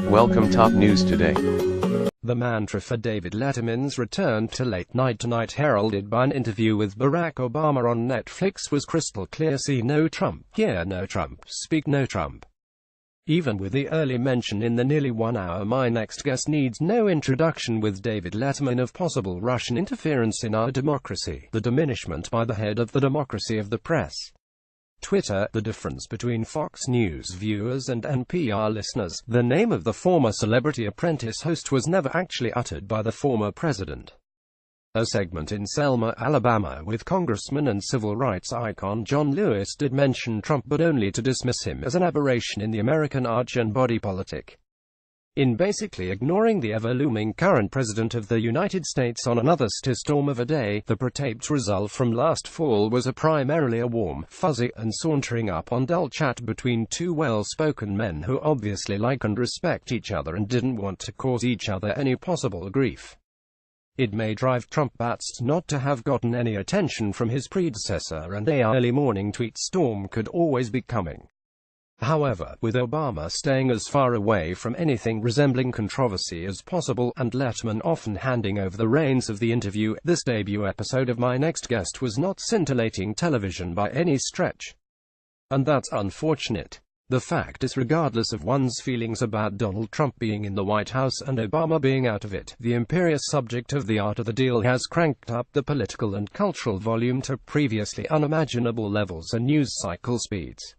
Welcome top news today. The mantra for David Letterman's return to Late Night Tonight, heralded by an interview with Barack Obama on Netflix, was crystal clear: see no Trump, hear no Trump, speak no Trump. Even with the early mention in the nearly 1 hour My Next Guest needs no introduction with David Letterman of possible Russian interference in our democracy, the diminishment by the head of the democracy of the press. Twitter, the difference between Fox News viewers and NPR listeners. The name of the former Celebrity Apprentice host was never actually uttered by the former president. A segment in Selma, Alabama, with Congressman and civil rights icon John Lewis did mention Trump, but only to dismiss him as an aberration in the American arch and body politic. In basically ignoring the ever-looming current president of the United States on another storm of a day, the pre-taped result from last fall was primarily a warm, fuzzy, and sauntering up-on dull chat between two well-spoken men who obviously like and respect each other and didn't want to cause each other any possible grief. It may drive Trump bats not to have gotten any attention from his predecessor, and an early morning tweet storm could always be coming. However, with Obama staying as far away from anything resembling controversy as possible, and Letterman often handing over the reins of the interview, this debut episode of My Next Guest was not scintillating television by any stretch. And that's unfortunate. The fact is, regardless of one's feelings about Donald Trump being in the White House and Obama being out of it, the imperious subject of the art of the deal has cranked up the political and cultural volume to previously unimaginable levels and news cycle speeds.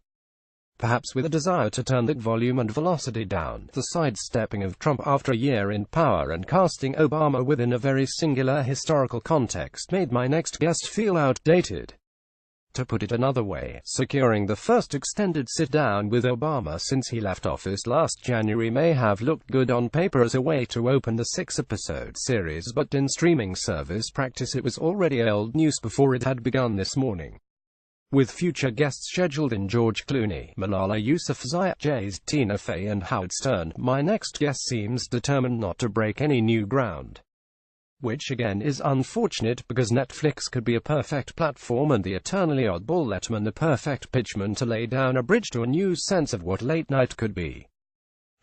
Perhaps with a desire to turn that volume and velocity down, the sidestepping of Trump after a year in power and casting Obama within a very singular historical context made My Next Guest feel outdated. To put it another way, securing the first extended sit-down with Obama since he left office last January may have looked good on paper as a way to open the 6-episode series, but in streaming service practice it was already old news before it had begun this morning. With future guests scheduled in George Clooney, Malala Yousafzai, Jay-Z, Tina Fey and Howard Stern, My Next Guest seems determined not to break any new ground. Which again is unfortunate, because Netflix could be a perfect platform and the eternally oddball Letterman a perfect pitchman to lay down a bridge to a new sense of what late night could be.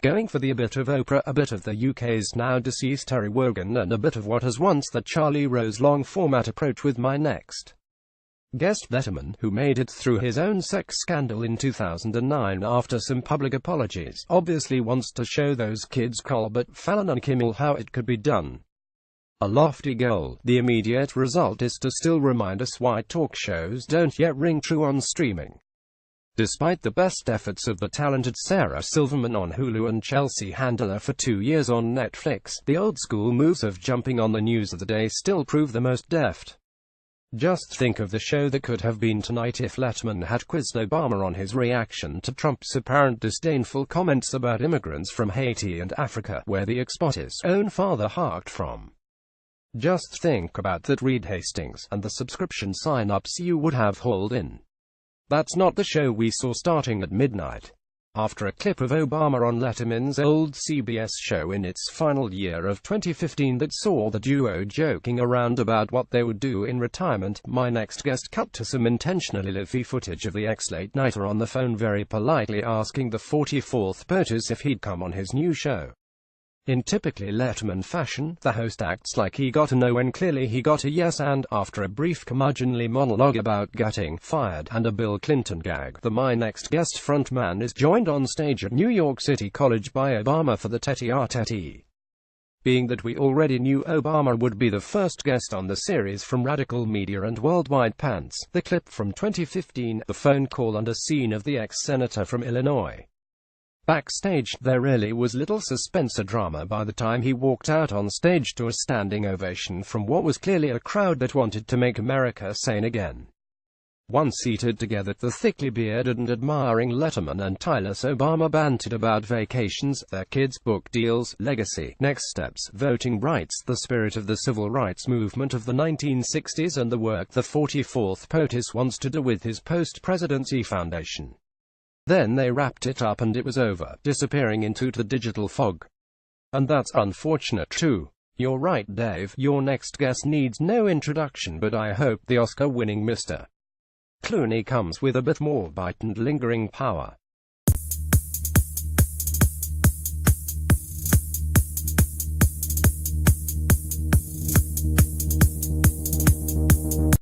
Going for a bit of Oprah, a bit of the UK's now deceased Terry Wogan, and a bit of what was once the Charlie Rose long-format approach with My Next Guest. Letterman, who made it through his own sex scandal in 2009 after some public apologies, obviously wants to show those kids Colbert, Fallon and Kimmel how it could be done. A lofty goal. The immediate result is to still remind us why talk shows don't yet ring true on streaming. Despite the best efforts of the talented Sarah Silverman on Hulu and Chelsea Handler for 2 years on Netflix, the old-school moves of jumping on the news of the day still prove the most deft. Just think of the show that could have been tonight if Letterman had quizzed Obama on his reaction to Trump's apparent disdainful comments about immigrants from Haiti and Africa, where the expo's own father harked from. Just think about that, Reed Hastings, and the subscription sign-ups you would have hauled in. That's not the show we saw starting at midnight. After a clip of Obama on Letterman's old CBS show in its final year of 2015 that saw the duo joking around about what they would do in retirement, My Next Guest cut to some intentionally live footage of the ex-late nighter on the phone very politely asking the 44th POTUS if he'd come on his new show. In typically Letterman fashion, the host acts like he got a no when clearly he got a yes, and, after a brief curmudgeonly monologue about getting fired and a Bill Clinton gag, the My Next Guest frontman is joined on stage at New York City College by Obama for the tete-a-tete. Being that we already knew Obama would be the first guest on the series from Radical Media and Worldwide Pants, the clip from 2015, the phone call and a scene of the ex-senator from Illinois. Backstage, there really was little suspense or drama by the time he walked out on stage to a standing ovation from what was clearly a crowd that wanted to make America sane again. Once seated together, the thickly bearded and admiring Letterman and Tylus Obama bantered about vacations, their kids' book deals, legacy, next steps, voting rights, the spirit of the civil rights movement of the 1960s, and the work the 44th POTUS wants to do with his post-presidency foundation. Then they wrapped it up and it was over, disappearing into the digital fog. And that's unfortunate too. You're right, Dave, your next guest needs no introduction, but I hope the Oscar-winning Mr. Clooney comes with a bit more bite and lingering power.